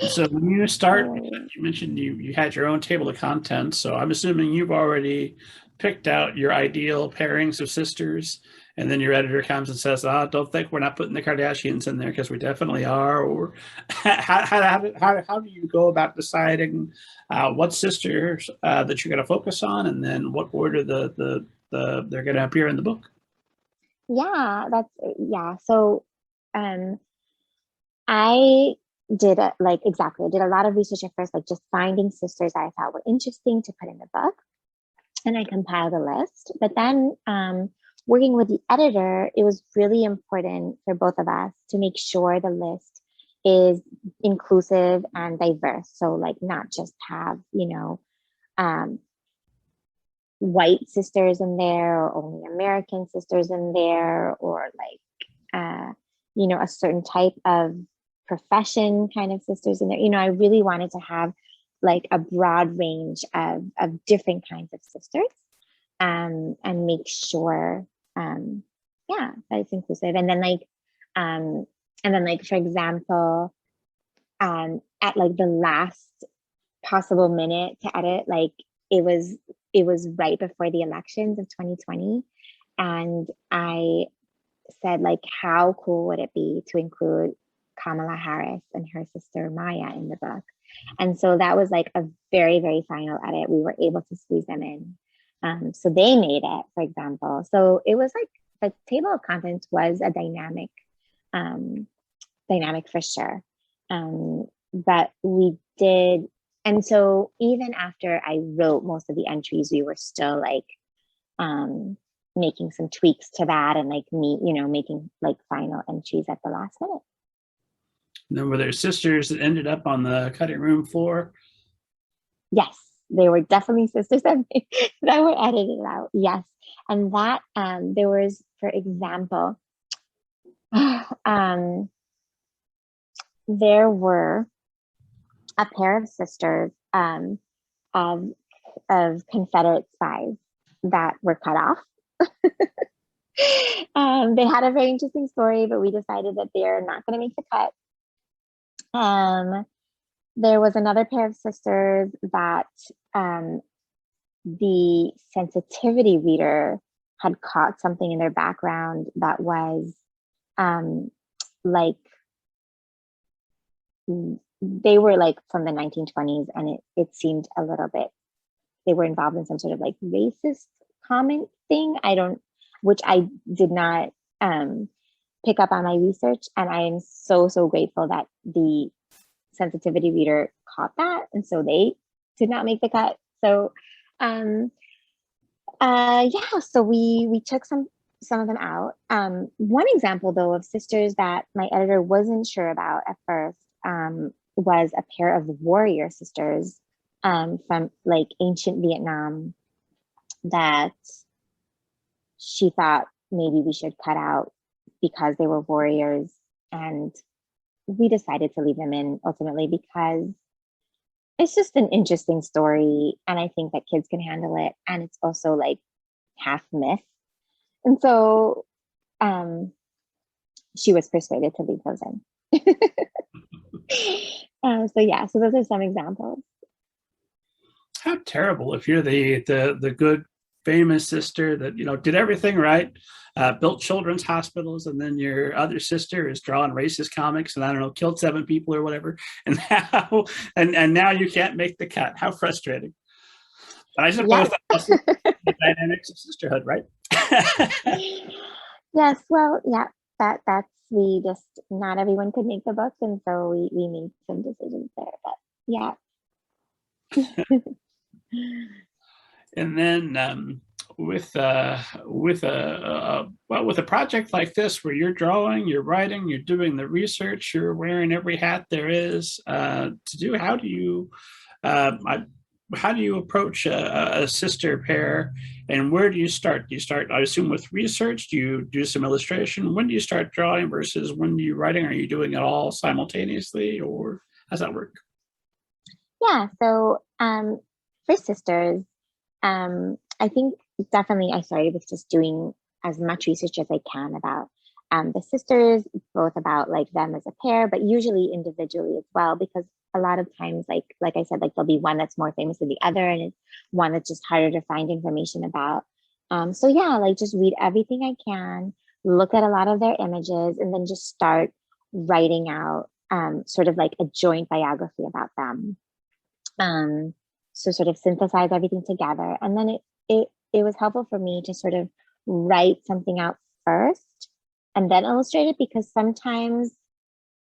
And so when you start, you mentioned you had your own table of contents. So I'm assuming you've already picked out your ideal pairings of sisters, and then your editor comes and says, "Ah, don't think we're not putting the Kardashians in there because we definitely are." Or how do you go about deciding what sisters that you're going to focus on, and then what order they're going to appear in the book? Yeah, yeah. So I did like exactly. I did a lot of research at first, like just finding sisters I thought were interesting to put in the book, and I compiled a list. But then working with the editor, it was really important for both of us to make sure the list is inclusive and diverse. So like not just have, um, white sisters in there or only American sisters in there or like, a certain type of profession kind of sisters in there. I really wanted to have like a broad range of different kinds of sisters, and make sure, yeah, that it's inclusive. And then like for example, at like the last possible minute to edit, like it was right before the elections of 2020, and I said, like, how cool would it be to include Kamala Harris and her sister Maya in the book? And so that was like a very, very final edit. We were able to squeeze them in. So they made it, for example. So it was like the table of contents was a dynamic for sure. But we did, and so even after I wrote most of the entries, we were still like making some tweaks to that and like making like final entries at the last minute. And then were there sisters that ended up on the cutting room floor? Yes, they were definitely sisters that were edited out. Yes. And that there was, for example, there were a pair of sisters of Confederate spies that were cut off. They had a very interesting story, but we decided that they're not going to make the cut. There was another pair of sisters that the sensitivity reader had caught something in their background that was like they were like from the 1920s, and it seemed a little bit, they were involved in some sort of like racist comment thing. Which I did not pick up on my research. And I am so, so grateful that the sensitivity reader caught that. And so they did not make the cut. So yeah, so we took some of them out. One example though of sisters that my editor wasn't sure about at first was a pair of warrior sisters from like ancient Vietnam that she thought maybe we should cut out because they were warriors. And we decided to leave them in ultimately because it's just an interesting story. And I think that kids can handle it. And it's also like half myth. And so she was persuaded to leave those in. So yeah, so those are some examples. How terrible if you're the good famous sister that did everything right, built children's hospitals, and then your other sister is drawing racist comics and I don't know, killed 7 people or whatever, and now you can't make the cut. How frustrating! But I suppose Yes. that's also the dynamics of sisterhood, right? Yes. Well, yeah. That's we just not everyone could make the book, and so we made some decisions there. But yeah. And then with with a project like this where you're drawing, you're writing, you're doing the research, you're wearing every hat there is to do, how do you approach a sister pair, and where do you start? Do you start, I assume, with research? Do you do some illustration? When do you start drawing versus when you're writing? Are you doing it all simultaneously, or how's that work? Yeah. So for sisters, I think definitely I started with just doing as much research as I can about the sisters, both about like them as a pair, but usually individually as well, because a lot of times, like I said, like there'll be one that's more famous than the other, and it's one that's just harder to find information about. So yeah, like just read everything I can, look at a lot of their images, and then just start writing out sort of like a joint biography about them. So sort of synthesize everything together, and then it was helpful for me to sort of write something out first and then illustrate it, because sometimes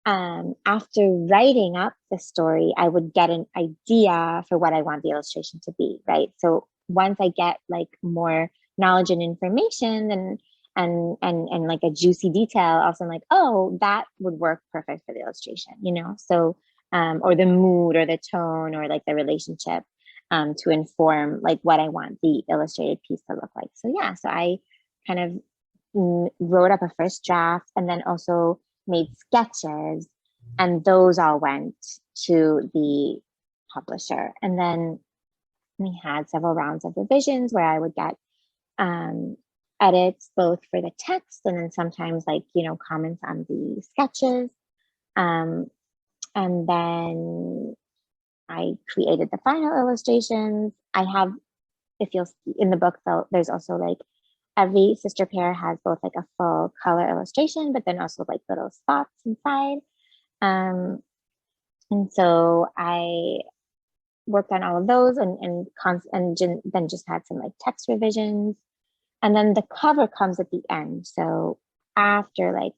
after writing up the story, I would get an idea for what I want the illustration to be, right? So once I get like more knowledge and information and like a juicy detail, also I'm like, oh, that would work perfect for the illustration, you know? So or the mood or the tone or like the relationship to inform like what I want the illustrated piece to look like. So yeah, so I kind of wrote up a first draft and then also made sketches, and those all went to the publisher. And then we had several rounds of revisions where I would get edits both for the text and then sometimes like, you know, comments on the sketches. And then I created the final illustrations. I have, if you'll see in the book, though, there's also like every sister pair has both like a full color illustration, but then also like little spots inside. And so I worked on all of those and then just had some like text revisions. And then the cover comes at the end. So after like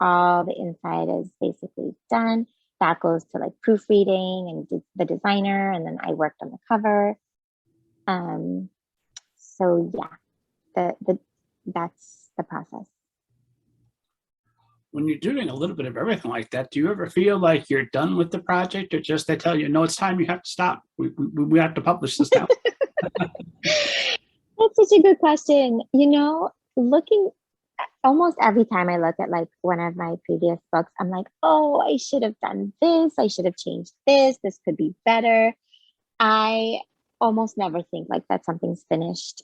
all the inside is basically done, that goes to like proofreading and the designer, and then I worked on the cover. So yeah, that's the process. When you're doing a little bit of everything like that, do you ever feel like you're done with the project, or just they tell you, no, it's time, you have to stop. We have to publish this now? That's such a good question. You know, looking almost every time I look at like one of my previous books, I'm like, oh, I should have done this. I should have changed this. This could be better. I almost never think like that something's finished.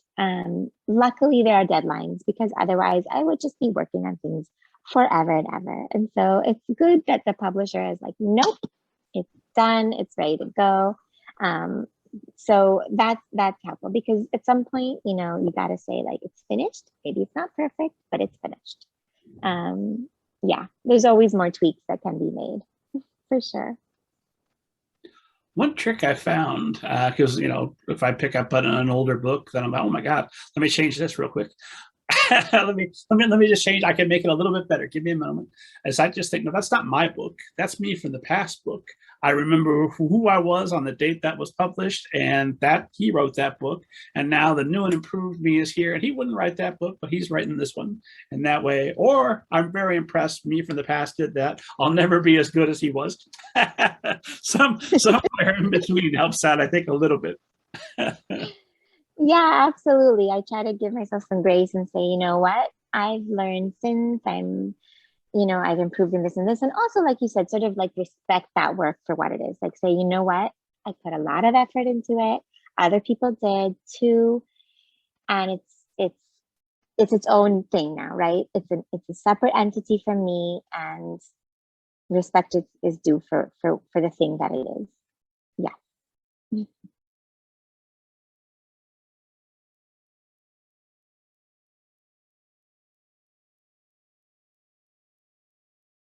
Luckily, there are deadlines, because otherwise I would just be working on things forever and ever. And so it's good that the publisher is like, nope, it's done. It's ready to go. So that's helpful, because at some point, you know, you got to say like it's finished. Maybe it's not perfect, but it's finished. Yeah, there's always more tweaks that can be made for sure. One trick I found, because you know, if I pick up an older book, then I'm like, oh my god, let me change this real quick. let me just change. I can make it a little bit better. Give me a moment. As I just think, no, that's not my book. That's me from the past book. I remember who I was on the date that was published, and that he wrote that book. And now the new and improved me is here, and he wouldn't write that book, but he's writing this one. And that way, or I'm very impressed. Me from the past did that. I'll never be as good as he was. Somewhere in between helps out, I think, a little bit. Yeah, absolutely. I try to give myself some grace and say, you know what, I've learned since I've improved in this and this. And also, like you said, sort of like respect that work for what it is. Like say, you know what, I put a lot of effort into it. Other people did too. And it's its own thing now, right? It's a separate entity from me, and respect is due for the thing that it is.